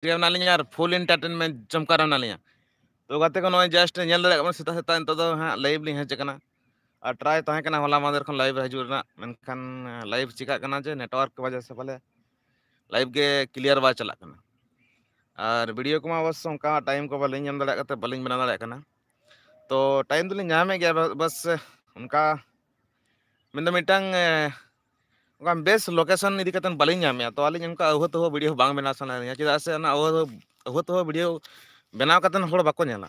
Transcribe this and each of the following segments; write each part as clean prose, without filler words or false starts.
यार full entertainment चमकार तो गाते को नय जस्ट नेल दाड़े सेता सेता नितो दो हाँ लाइव लिंग हेज कना और ट्राई तहे कना होला मादर खन लाइव हजु रना मेनखान लाइव चिका कना जे नेटवर्क के वजह से पाले लाइव के क्लियर बा चला कना और वीडियो को बस उनका टाइम को बालिंग नाम दाड़े कते बालिंग बना दाड़े कना तो टाइम तो नामे गया बस उनका मिटांग उनका बेस लोकेशन इदी कतन बालिंग नामे तो आलिंग उनका अहो तो वीडियो बांग बना सना चेदा से अहो तो वीडियो बनाव कतन होड़ बाको नेला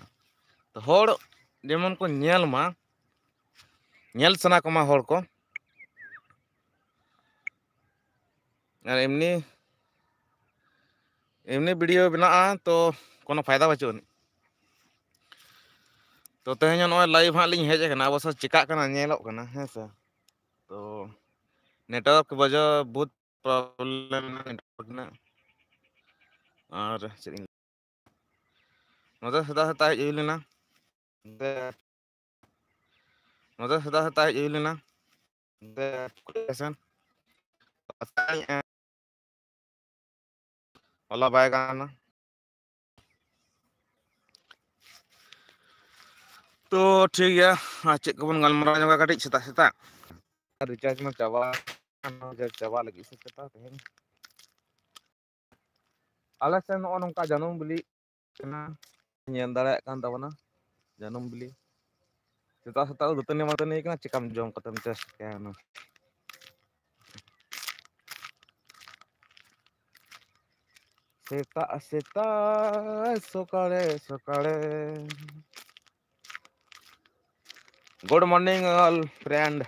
तो होड़ जेमन को नेल मा नेल सना को मा होड़ को एमनी एमनी वीडियो बना तो कोनो फायदा बचुन तो तेहन नय लाइव हाँ लिंग हेज कना बस चिका कना नेलो कना है से तो नेटवर्क के वजह बहुत प्रॉब्लम नेटवर्क ना और मजा सदा सदा हेज लेना मजा सदा सदा हेज लेना होला बाय गाना तो ठीक है चेक को बन गलमरा जगह कटिक सेता सेता रिचार्ज में चाबा लगी से सेता तेहन आले से नो नोंका जानुम बिली कना नेल दाड़े कान तबना जानुम बिली सेता सेता दुतनी मतनी कना चिकम जम कतम टेस्ट क्या सेता सेता सकाळे सकाळे गुड मॉर्निंग ऑल फ्रेंड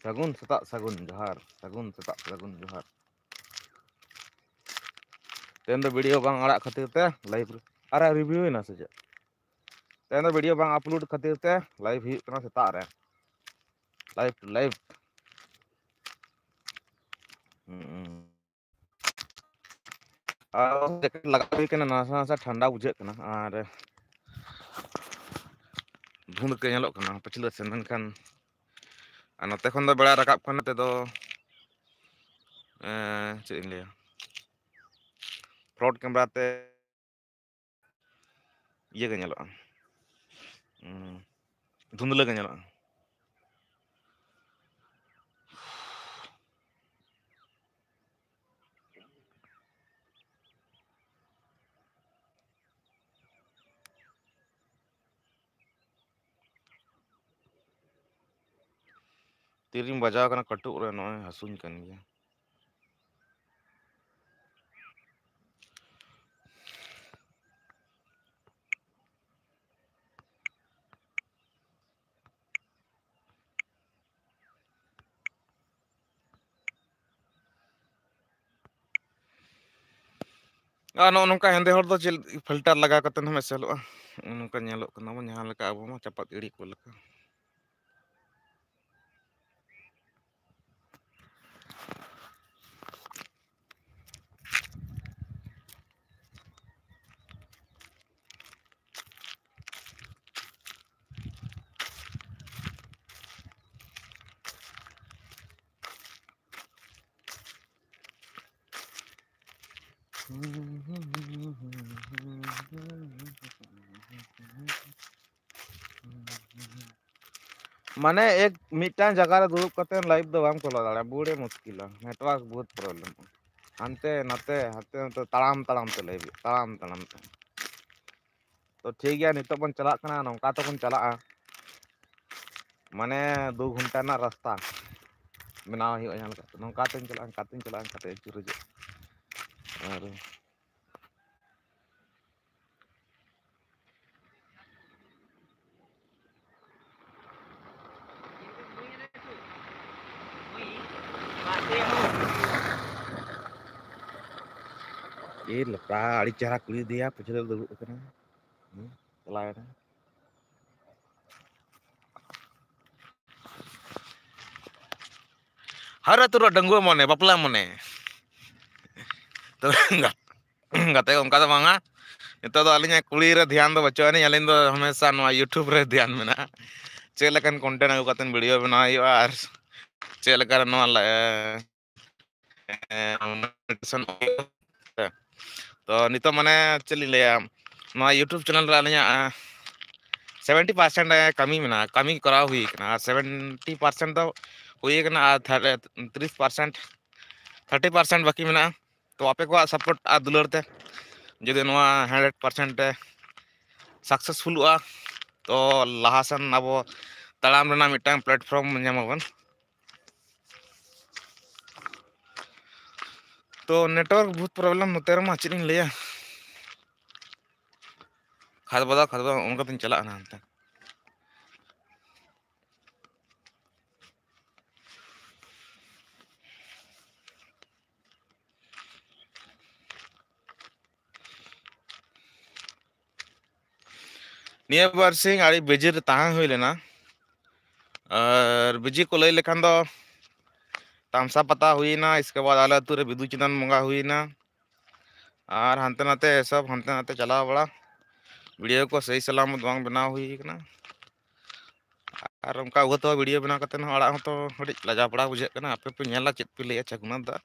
सगुन सेता सगुन जोहार सगुन सेता सगुन जोहार तेन वीडियो बांग आड़ा खातिर ते लाइव अरे रिव्यू ना से तेन वीडियो बांग अपलोड खातिर ते लाइव ही कना सेता रे लाइव टू लाइव जैकेट लगा हुई कना नासा नासा ठंडा बुझे कना और धुंध के नेलो कना पछिला से मेनखान नते खन दो बेड़ा रकाब खन ते दो चे लिया फ्रंट कैमरा ते ये के नेलो धुंधला के नेलो तीरिम बजाव कना कटुक रे नय हसुन कन गया नौका हेंदे हर दो फिल्टर लगा कतन हम एसेलो नौका नेलो कना बन जहां लका अब मा चपात इड़ी को लका माने एक मिटान जगह रे दुड़ुब कते लाइव दो बाम खोला दाड़ा बूढ़े मुश्किल नेटवर्क बहुत प्रॉब्लम हानते नाते हाते नाते ताड़ाम ताड़ाम ते लाइव ताड़ाम ताड़ाम ते तो ठीक गया नितो बन चला कना नौका तो बन चला माने 2 घंटा ना रास्ता बनाव हियो यहाँ लगा नौका ते चला कते चुरुज और ये लपड़ा आड़ी चेहरा कुड़ी दिया पिछले दुड़ुब कना चला है हर तुर डंगुआ मने बापला मने तो गाते उनका तो मांगा नितो दो अलिंग कुड़ी रे ध्यान दो बच्चों ने अलिंग दो हमेशा नो यूट्यूब रे ध्यान में ना चेलकन कंटेंट अगु कतन वीडियो बनाई और चेलकर नो ᱢᱚᱱᱮᱴᱟᱭᱡᱮᱥᱚᱱ ᱛᱚ ᱱᱤᱛᱚᱜ ᱢᱟᱱᱮ ᱪᱮᱫ ᱞᱤᱧ ᱞᱟᱹᱭᱟ ᱱᱚᱣᱟ ᱤᱭᱩᱴᱩᱵ ᱪᱮᱱᱮᱞ ᱨᱮ ᱟᱹᱞᱤᱧᱟᱜ 70% ᱠᱟᱹᱢᱤ ᱢᱮᱱᱟᱜᱼᱟ, ᱠᱟᱹᱢᱤ ᱠᱚᱨᱟᱣ ᱦᱩᱭ ᱠᱟᱱᱟ ᱟᱨ 70% ᱫᱚ ᱦᱩᱭ ᱠᱟᱱᱟ ᱟᱨ 30% 30% ᱵᱟᱹᱠᱤ ᱢᱮᱱᱟᱜᱼᱟ। ᱛᱚ ᱟᱯᱮ ᱠᱚᱣᱟᱜ ᱥᱟᱯᱳᱨᱴ ᱟᱨ ᱫᱩᱞᱟᱹᱲ ᱛᱮ ᱡᱩᱫᱤ ᱱᱚᱣᱟ 100% ᱥᱟᱠᱥᱮᱥᱯᱷᱩᱞᱚᱜᱼᱟ ᱛᱚ ᱞᱟᱦᱟ ᱥᱮᱱ ᱟᱵᱚ ᱛᱟᱲᱟᱢ ᱨᱮᱱᱟᱜ ᱢᱤᱫᱴᱟᱝ ᱯᱞᱟᱴᱯᱷᱨᱚᱢ ᱧᱟᱢᱟᱵᱚᱱ। ᱛᱚ नेटवर्क बहुत प्रॉब्लम ᱱᱚᱛᱮ ᱨᱮᱢᱟ ᱪᱮᱫ ᱤᱧ ᱞᱟᱹᱭᱟ ᱠᱷᱟᱫ ᱵᱟᱫᱟ ᱚᱱᱠᱟ ᱛᱤᱧ ᱪᱟᱞᱟᱜᱼᱟ ᱦᱟᱱᱛᱮ ᱱᱤᱭᱟᱹ ᱵᱟᱨᱥᱤᱧ ᱟᱹᱰᱤ ᱵᱤᱡᱤ ᱨᱮ ᱛᱟᱦᱮᱸ ᱦᱩᱭ ᱞᱮᱱᱟ ᱟᱨ ᱵᱤᱡᱤ ko ᱞᱟᱹᱭ ᱞᱮᱠᱷᱟᱱ ᱫᱚ तामसा पता हुई ना इसके बाद आले अतु रे बिदु चंदन बंगा हुई ना और हानते नाते सब हानते नाते चलाव बड़ा वीडियो को सही सलामत बांग बनाव हुई कना और उनका वो तो वीडियो बना करते ना अड़ा तो हड़ी लजा पड़ा बुझे कना आपे पे नेला चेत पे लैया चगना दा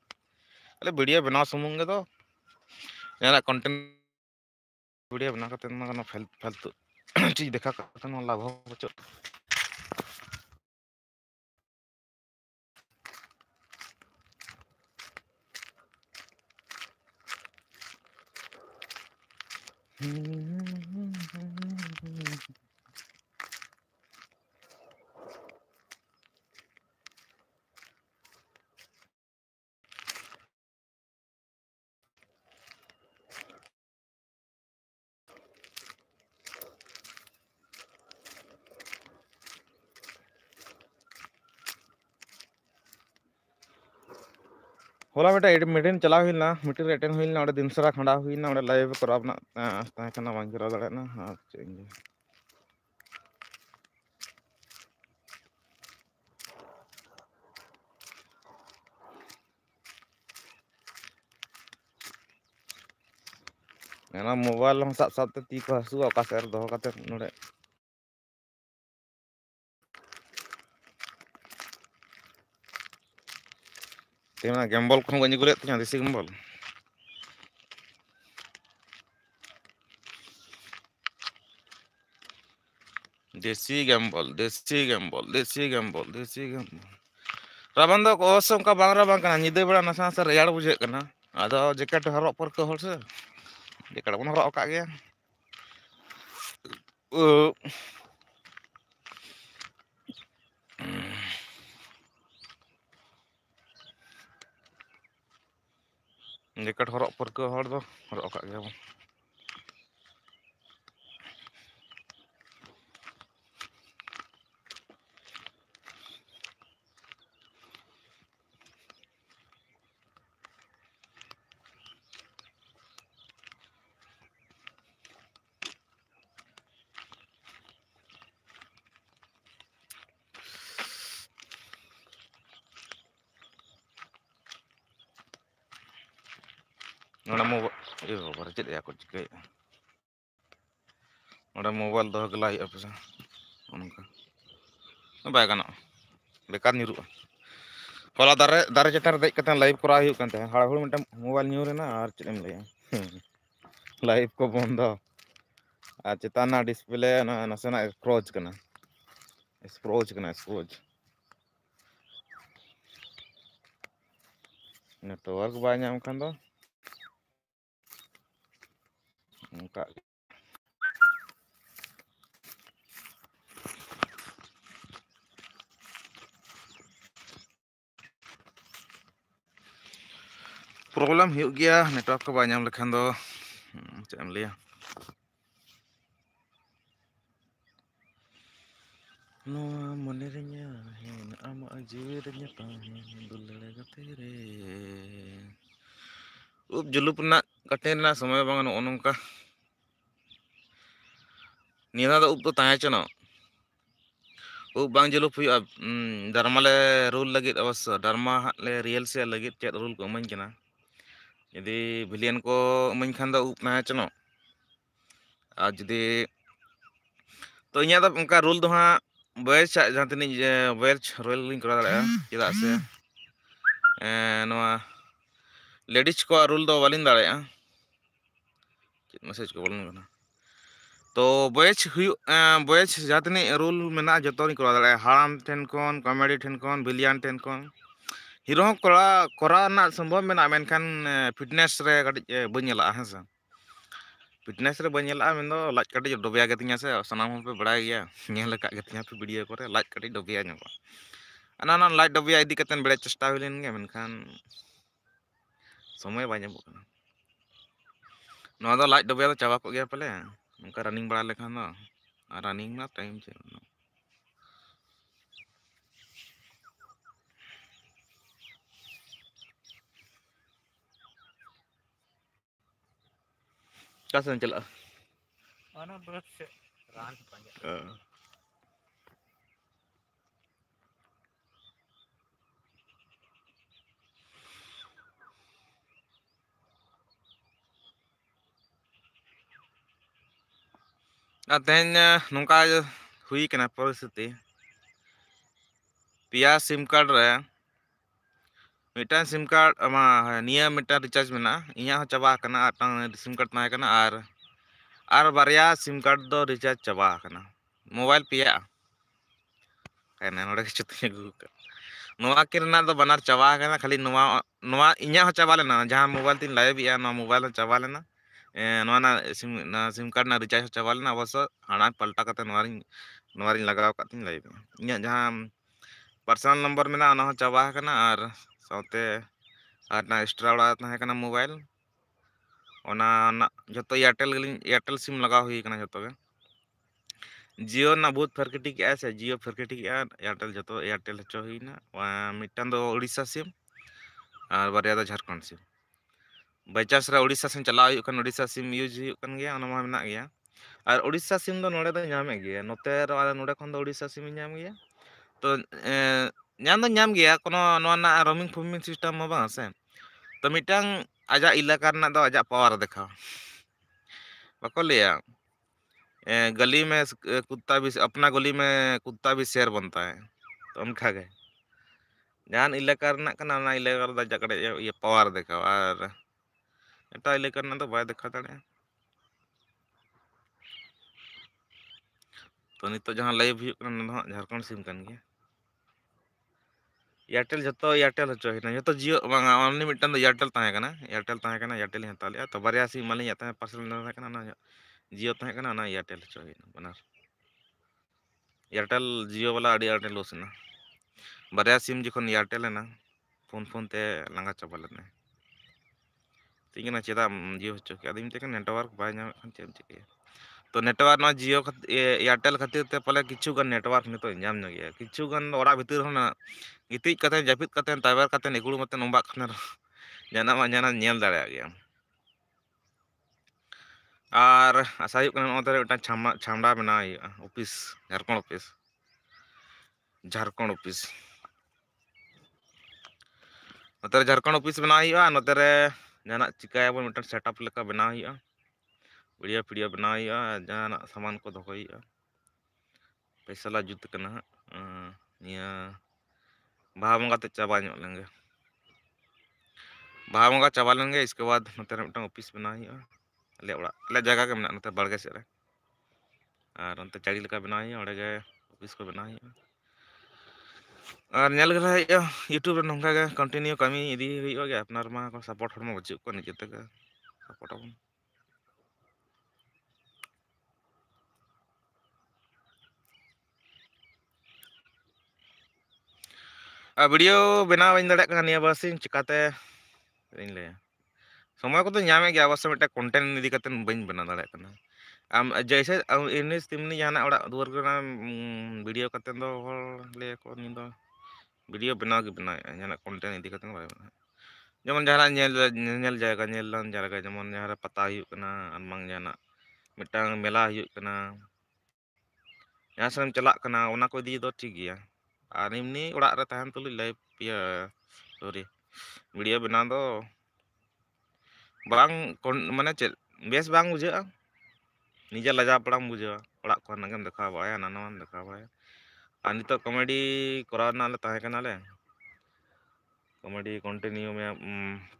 अले वीडियो बनाव सुमुंग गे दो नेला कंटेंट वीडियो बना करते ना फालतू चीज देखा करते ना लाभ बचो होला बेटा मीटिंग चला हुईना मीटिंग अटेंड हुईना और दिनसरा खंडा हुईना और लाइव कराव ना ताहे कना बांग करा दड़ेना हां चेंगे ना मोबाइल हम साथ साथ ती को हसु का सेर दो काते नोडे तेना गैम्बल को गंजी गुले तिया देसी गैम्बल देसी गैम्बल देसी गैम्बल देसी गैम्बल देसी गैम्बल राबन दो कोसम का बांग राबन कना निदे बड़ा नसा से रेयाड़ बुझे कना आदो जैकेट हरक पर को हर से जैकेट बन हरक का गया जैकेट हरक पर को हर दो हरक का गया नोडा मोबाइल ए बाबा चेद या को चिके नोडा मोबाइल दो गला ही अपसा उनका बाय गाना बेकार निरुआ होला दारे दारे चेतार देख कते लाइव करा हुई कानते हाड़ हुड़ मिटम मोबाइल न्यू रेना और चेद एम लया लाइव को बंद आ चेताना डिस्प्ले ना नसेना स्क्रोच कना स्क्रोच नेटवर्क बाय नाम खान दो उनका प्रॉब्लम हो गया नेटवर्क को बाय नाम लेखान दो चेद एम लया नोआ मने रेन्या हेन आमा जीवे रेन्या ताहें दुलड़े गते रे उब जुलुप ना कटे ना समय बांग नो नोंका निया दा उब तो ताहे चनो उब बांग जुलुप हुआ धर्मा ले रूल लगित अवश्य धर्मा ले रियल से लगित चेद रूल को मन कना यदि विलियन को मन खान दा उब ताहे चनो आ जदि तो इኛ दा उनका रूल दो हां बॉयज जहां तनी बॉयज रोयल लिंक करा दाड़ा चेदा से नोआ लेडीज को रूल दो बालिन दाड़ेया मैसेज को बोलन कना तो बॉयज जहाँ तनी रूल मेना जतो नहीं करा दाड़े हाराम ठेन कोन कॉमेडी ठेन कोन बिलियन ठेन कोन हीरो करा ना संभव मेना मेनखान फिटनेस रे कटिज बन नेला हेसा फिटनेस रे बन नेला मेन दो लाज कटिज डोबिया गतिया से सनाम पे बड़ाय गया नेल का गतिया पे वीडियो करे लाज कटिज डोबिया ᱧᱚᱜᱚᱜᱼᱟ ana लाज डोबिया इदी कतन बेड़े चेष्टा हुई लेन गे मेनखान समय बाय ᱧᱟᱢᱚᱜ ᱠᱟᱱᱟ नोआ दो लाज डोबिया दो चाबा को गया पले उनका रनिंग बड़ा लेखान दो रनिंग ना टाइम चे kasan चला ana berat se ran panjang तेन नौका हुई कना परिस्थिति पिया सिम कार्ड रे मिटान सिम कार्ड अमा निया मिटान रिचार्ज मेना इया हो चाबा कना आटांग सिम कार्ड ताहे कना आर बारिया सिम कार्ड दो रिचार्ज चाबा कना मोबाइल पिया कहना नोडे चुतिया गु नोआ के रना दो बनार चाबा कना खाली नोआ नोआ इया हो चाबा लेना जहां मोबाइल तीन लाइव या नोआ मोबाइल चाबा लेना नोआ ना सिम कार्ड ना रिचार्ज चाबा लेना अवश्य हाना पलटा कते नोआरिन लगाव कातिन लाइव इया जहां पर्सनल नंबर मेना ना चाबा कना आर साउते आर ना एक्स्ट्रा उड़ा ताहे कना मोबाइल ओना जतो एयरटेल सिम लगाव हुई कना जतो गे जियो ना बहुत फरकटी के ऐसे जियो फरकटी के एयरटेल जतो एयरटेल हचो हुईना मिटान दो उड़ीसा सिम और बारिया दो झारखंड सिम बाईचांस रे उड़ीसा सिम चला हुई कन उड़ीसा सिम यूज हुई कन गया ओना मा मेना गया और उड़ीसा सिम दो नोडे दो ᱧᱟᱢᱮ गया नोते नोडे खन दो उड़ीसा सिम ᱧᱟᱢ गया तो ᱧᱟᱢ दो ᱧᱟᱢ गया कोनो नोआ ना रोमिंग फोमिंग सिस्टम मा बांग से तो मिटांग आजा इलाका रना दो आजा पावर देखा बाको लिया गली में कुत्ता भी अपना गली में कुत्ता भी शेर बनता है तो उनका गए जहां इलाका रना कना ना इलाका दा जकड़े ये पावर देखा और एटा इलाका रना तो बाय देखा दाड़े तो नितो जहां लाइव हुई कना ना झारखंड सिम कन गया एयरटेल जतो एयरटेल हचो हिना जतो जियो बांगा ओनली मिटन दो एयरटेल एयरटेल ही हता लिया तो बारिया सिम मालिन आता है पर्सनल ना कना ना जियो ताहे कना ना एयरटेल हचो हिना बनार एयरटेल जियो वाला अड़ी अड़ी लॉस ना बारिया सिम जखन एयरटेल है ना फोन ते लंगा चाबा लेना तीना चेदा जियो हचो के आदिम ते नेटवर्क बाय नाम खान चेम चिके तो नेटवर्क ना जियो एयरटेल खातिर ते पले किछु गन नेटवर्क नितो नाम न गया किछु गन ओरा भीतर होना गितिज कते जापित कते ताइबर कते निकुड़ मते नोंबा खने जाना मा जाना नेल दाड़े गया और आशा हुई कना नोते उटा छामड़ा बना ऑफिस झारखंड ऑफिस नोते झारखंड ऑफिस बना हुआ नोते जाना चिकाया बन मिटन सेटअप लेका बना हुआ वीडियो वीडियो बना हुआ जाना सामान को दोहो हुआ पैसा जुत कना निया बाहा बंगा ते चाबा ᱧᱚᱜ लेंगे बाहा बंगा चाबा लेंगे इसके बाद नोते मिटन ऑफिस बना हुआ अले जगह के मेना नोते बाड़गे से रे और नोते चाड़ी लेका बना हुआ ओडे गे ऑफिस को बना हुआ और नेल गला यूट्यूब रे नोंका गे कंटिन्यू कमी इदी हुई गे अपनार मा को सपोर्ट हर मा बचु को निजे ते सपोर्ट अपन वीडियो बना बन दाड़े कना निया बासिन चिकाते इन ले समय को तो ᱧᱟᱢᱮ गया अवश्य मिटा कंटेंट इदी कते बन बना दाड़े कना आम जैसे इनिस तिमनी जाना ओड़ा दुआर कना वीडियो कते दो हर ले को नि दो वीडियो बना के बना जाना कंटेंट इदी कते बाय बना जेमन जाना नेल जायगा जेमन जहां पता हुई कना अनमंग जाना मिटांग मेला हुई कना जहां से चला कना ओना को इदी दो ठीक गया और इमनी ओड़ा रे तहन तुली लाइव पिया सॉरी वीडियो बना दो बांग माने चे बेस बांग बुझा निजे लजा पड़ाम बुझा ओड़ा को नगम देखा बाया नानाम देखा बाया और नितो कॉमेडी करा ना ले ताहे कना ले कॉमेडी कंटिन्यू में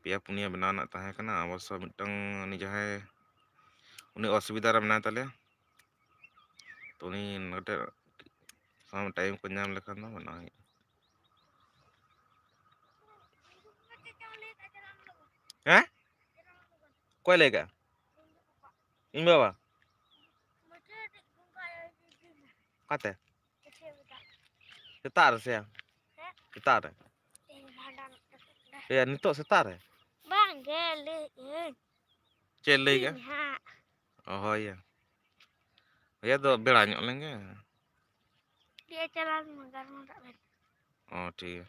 पेया पुनिया बनाना ताहे कना अवश्य मिटंग उनी जहाय उनी असुविधा रे मना ताले तो उनी नटे साम टाइम को नाम लेखान दो बना हैं कोई लेगा इन बाबा काते setar sih setar ya nito setar Bang, gele. cele ya oh iya ya tuh beranyok lagi Dia jalan magar magar. oh ठीक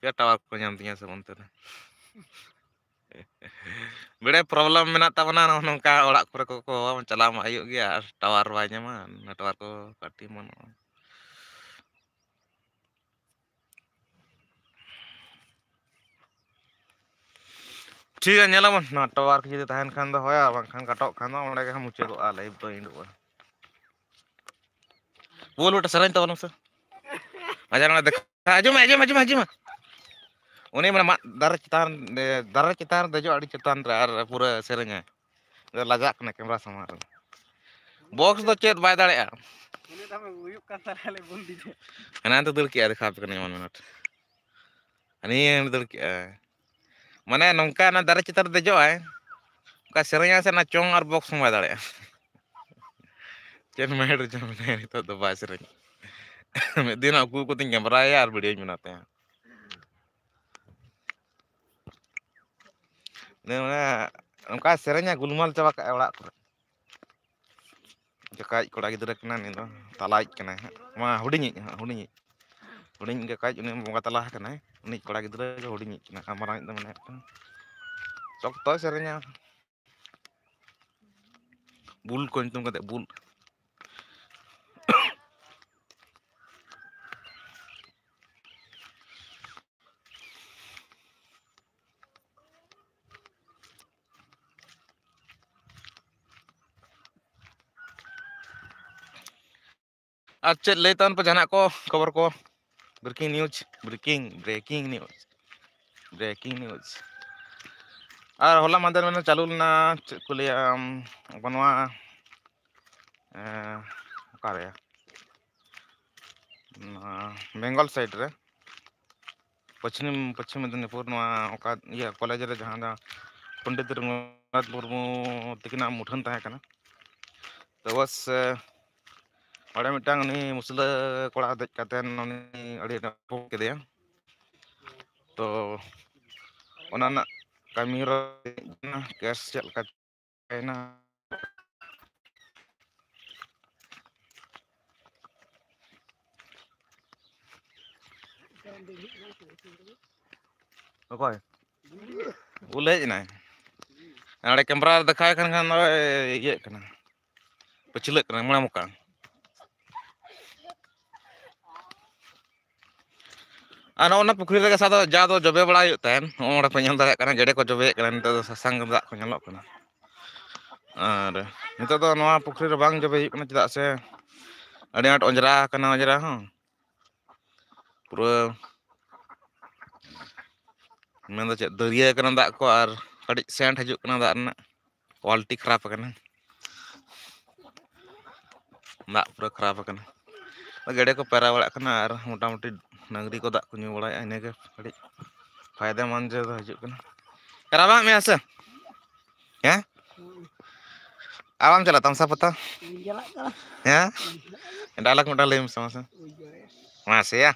ya tawar ko nyamtinya sebentar beda problem menak tabana nongka orak kore ko calam ayu gya tawar banyak man tawar ko kati man ठीक है nyala man na tawar ki jadi tahan khan do hoya bangkhan katok khan do onde ka muche do live do indu bol uta sarain tawon sir aja na dekha ajuma uni mana dar citan dejo adi citan ar pura serenya lajak kena kamera sama box do chat bay dare Ini tama uyuk kan sarale bundi je. ana to dul ki ada khap kena 1 minute ani dul ki mana nongka na dar citan dejo ay ka serenya se na chong ar box bay dare chen mer jam ne to do bay serenya medin aku ko ting kamera ya ar video minate ne mana nongka serenya gulmal coba ka orak jakaj koda gidra kena ni do talaj kena ma hudinyi huding ge kaj uni bonga talah kena uni koda gidra ge hudinyi kena amarang itu mane sok to serenya bul ko intum kate bul ar chet leitan pa jana ko cover ko breaking news ar hola mandir mane चालू ना कुलिया बनवा करे Bengal side रे पश्चिम मेदिनीपुर नवा ओका ये college रे जहां दा पंडित रघुनाथ मुर्मू तकिना मुठन ताहे कना तो बस अड़े मिटांग उनी मुसला कोड़ा देख कातेन उनी अड़ी रपो केदेया तो ओना kami na gas cel kaina okoy ulej na ade kamera dekhai kan ye kana pecilek kana mana muka ana ona pukri rega sado jado jobe bada yuk ten ora penyel dare kana gede ko jobe kana nito sasang dak ko nyalok kana ar nito do noa pukri re bang jobe yuk kana cedak se ade at onjra kana onjra ho pura menda cek daria kana dak ko ar kadi sand hajuk kana dak na quality kharap kana dak pura kharap kana gede ko pera bada kana ar motamuti nagri ko dak ko nyu bada ine ge kadi फायदा मान जो हजू कराबा में आसे हैं आवाम चला तमसा पता हैं डायलॉग में डाले समसा मासे या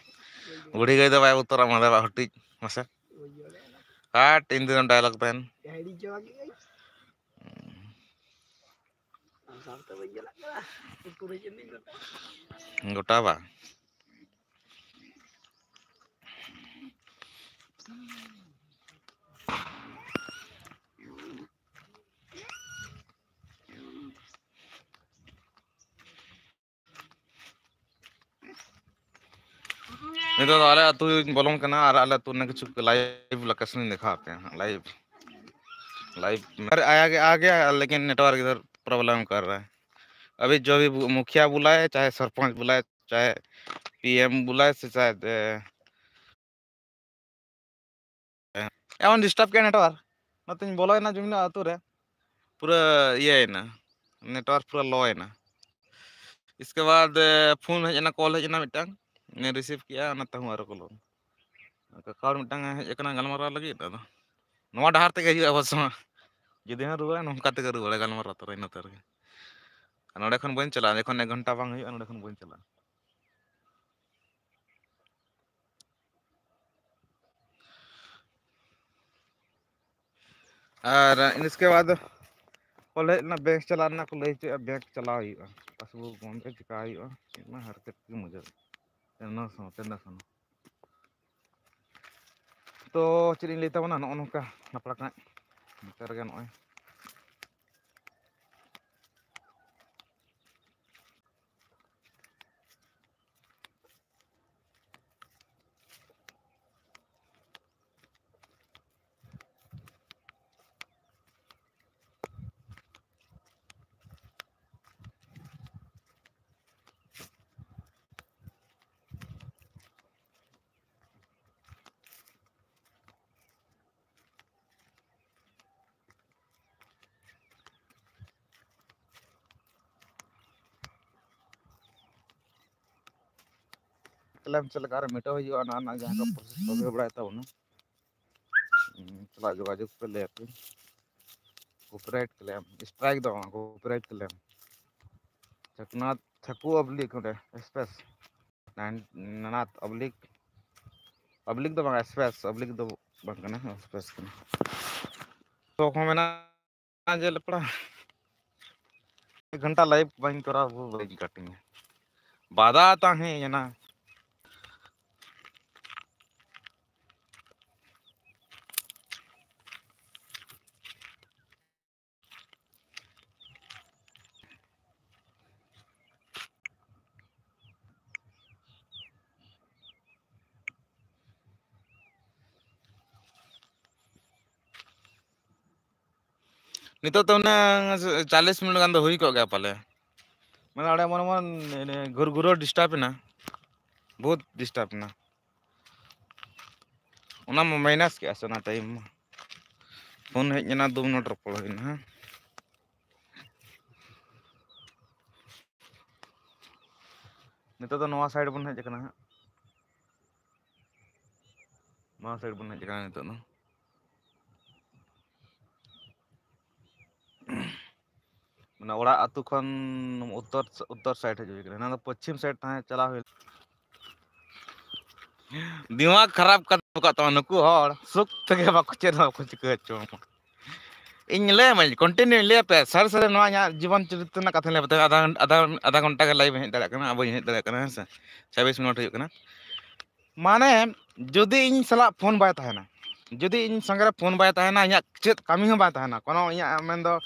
बुढ़ी गई तो भाई उत्तर मादा बा हटी मासे काट इन दिन डायलॉग पेन गोटा बा नहीं तो आले तू बोलों करना आले तू ने कुछ लाइव लोकेशन दिखाते हैं लाइव आ गया लेकिन नेटवर्क इधर प्रॉब्लम कर रहा है अभी जो भी मुखिया बुलाए चाहे सरपंच बुलाए चाहे पीएम बुलाए से शायद एमन डिस्टर्ब के नेटवर्क नतुन बोलोयना जुमिना आतु रे पूरा ये है ना नेटवर्क पूरा लो है ना। इसके बाद फोन है ना कॉल है ना मिटांग ने रिसीव किया ना तहु आरो कॉल कॉल मिटांग है ना गलमारा लगी दादा नवा डहार ते गई अवश्य जुदी हां रुआ नोंका ते रुआ गलमारा तो इन तर नोडे खन बन चला देखो 1 घंटा बांग हुई नोडे खन बन चला और इसके बाद बोले ना बैंक चला ना को ले बैंक चला हुआ पासबुक फोन पे चिका हुआ ना हरकत की मुझे तेना सुनो तो चीनी लेता बना नो नोका नपड़ा का नतर गे नोय क्लेम चल कर मिटो हुआ ना ना जहां का प्रोसेस तो बड़ा था ना चला जोगाजोग पे ले आते कॉपीराइट क्लेम स्ट्राइक दो कॉपीराइट क्लेम चकनाथ थकू अब्लिक होडे स्पेस नानात अब्लिक दो बंगा स्पेस अब्लिक दो बंगा ना स्पेस तो को मेना जे लपड़ा 1 घंटा लाइव बाइन करा वो बड़ी कटिंग है बाधा आता है ये ना नितो तो ना 40 मिनट गान दो हुई को गया पाले मैं आड़े मन मन गुरगुरो डिस्टर्ब ना बहुत डिस्टर्ब ना ओना माइनस के असना टाइम फोन हेजना 2 मिनट रपड़ होइना हां नितो तो नवा साइड बन हेज कना हां नवा साइड बन हेज कना नितो ना माने ओड़ा अतु खन उत्तर साइड हेज कना ना पश्चिम साइड ता चला हुई दिमाग खराब कर का तो नुकु हड़ सुख तके बाको चेन बाको चिका चो इन ले मैं कंटिन्यू ले पे सर सर नवा जीवन चरित्र ना कथा ले बता आधा घंटा के लाइव हे दड़ा कना अब हे दड़ा कना से 26 मिनट हो कना माने जदी इन सला फोन बाय ताहेना जदी इन संगे फोन बाय ताहेना इया चेत कामी हो बाय ताहेना कोनो इया मेन दो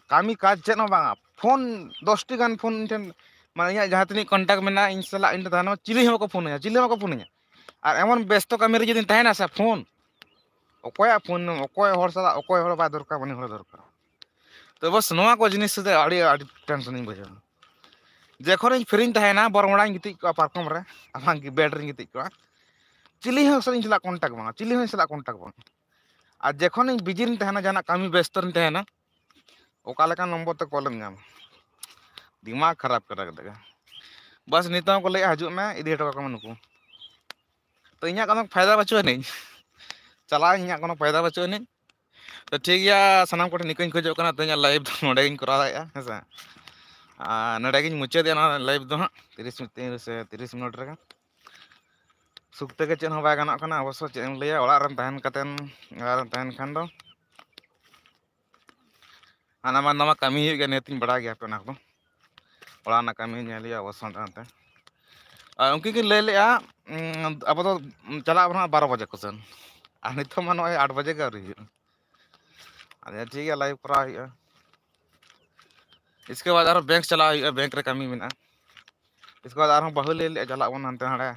कामी काज चेन हो बांगा फोन 10 टी गान फोन ठेन माने इया जहां तनी कांटेक्ट मेना इन सला इन ताहेना चिली हो को फोन और एमन व्यस्त कमी रे जदी ताहेना से फोन ओकोया फोन ओकोय हर सला ओकोय हर बा दरकार बनी हर दरकार तो बस नवा को जिनिस से आड़ी टेंशन इन बुझा जेखोन फ्री ताहेना बरमड़ा गिति को पार्कम रे आमां की बेड रे गिति को चिली हो सलिन सला कांटेक्ट बा चिली हो सला कांटेक्ट बा और जेखोन बिजी ताहेना जाना कामी व्यस्त ताहेना ओका लेका नंबर ते कॉल नाम दिमाग खराब कर देगा बस नितो को ले हजु में इदी हटो का नुकु तो इኛ कोनो फायदा बचो नहीं चला इኛ कोनो फायदा बचो नहीं तो ठीक गया सनाम कोठे निकइन खोजो कना तो लाइव नोडे गिन करा दाया हेसा नोडे गिन मुचे देना लाइव दो 30 मिनट रे सुखते के चेन हो बाय गाना कना अवश्य चेन लिया ओड़ा रन तहन कतेन तहन खान दो आना मा नमा कमी ही गने तिन बड़ा गया पे ना को ओड़ा ना कमी नेलिया अवश्य तहन उनकी की ले लिया अब तो चला बना 12 बजे कुसन आ नितो मा 8 बजे का रही अरे ठीक है लाइव करा हुआ इसके बाद और बैंक चला हुआ बैंक रे कमी मिना इसके बाद और बहु ले चला बन हनते हड़े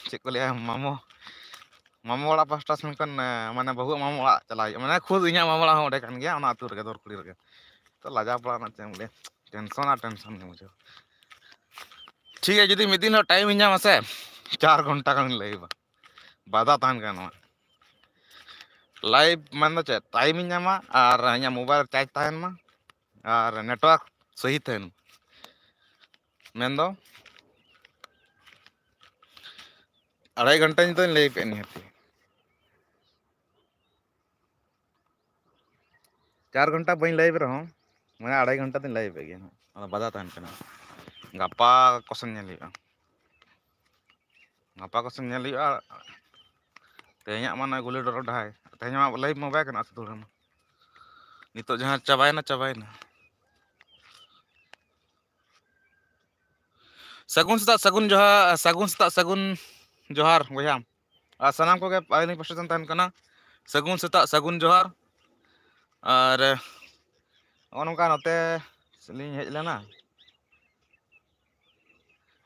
चे को लिया मामो वाला पास्टा से माने बहु मामो वाला चला माने खुद इኛ मामो वाला ओडे कान गया ओना आतु रे दर कुड़ी रे तो लाजा पड़ा ना चे बोले टेंशन नहीं मुझे ठीक है जुदी मिदिन टाइम इन नामा से 4 घंटा का लाइव बाधा तहन का लाइव मन चे टाइम इन नामा और इन मोबाइल चार्ज तहन मा और नेटवर्क सही तहन मेन दो 2.5 घंटा तो लाइव निहती 4 घंटा बी लाइव रहा मैं 2.5 घंटा तीन लाइव गया बाधा तहन गापा कोसन गापा कोसन तेहना मा गुली डर ढाई तेहना लाइव मा बै नित जहाँ चाबाना सगुन सता सगुन जोहार बया और सामान को आलिंग पास्टन तहन कना सगुन सता सगुन जोहार और नौका नोते हेज लेना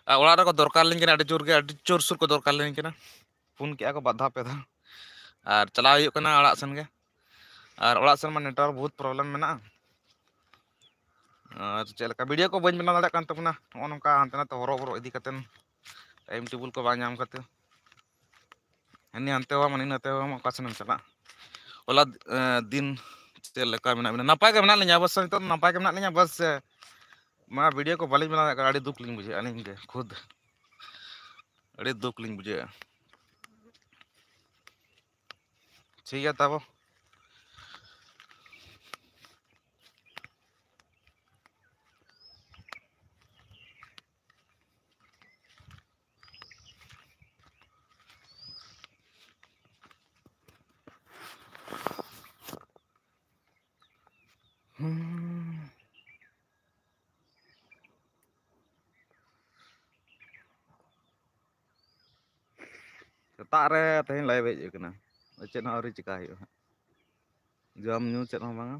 ओड़ा को दरकार लिंग जोर सुर को दरकार लिंग फोन के को बाधा पे और चला ओड़ा सन के और ओड़ा सन में नेटवर्क बहुत प्रॉब्लम मेना और चलका वीडियो को बन बना दाड़ा तबना नौका हानते नाते हरो इदी कतेन टाइम टेबल को बाम करते हनी हानते हुआ मनी नाते हुआ अका सेन चला ओला दिन चलका मेना नपाय के मेना लिया बस नित नपाय के मेना लिया बस मैं वीडियो को बाली बना अड़ी दुख लिंग बुझे अलिंग के खुद अड़ी दुख लिंग बुझे ठीक है तब सेताग रे तेहन लाइव हेज कना चेद आउरी चिका जम न्यू चेद बांगा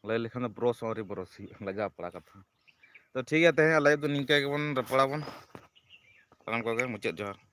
लय लेखान ब्रश आउरी ब्रश लजा पड़ा कथा तो ठीक है तेहन लाइव तो निंका गेबन रपड़ा बन सानाम को मुचाद जोहार।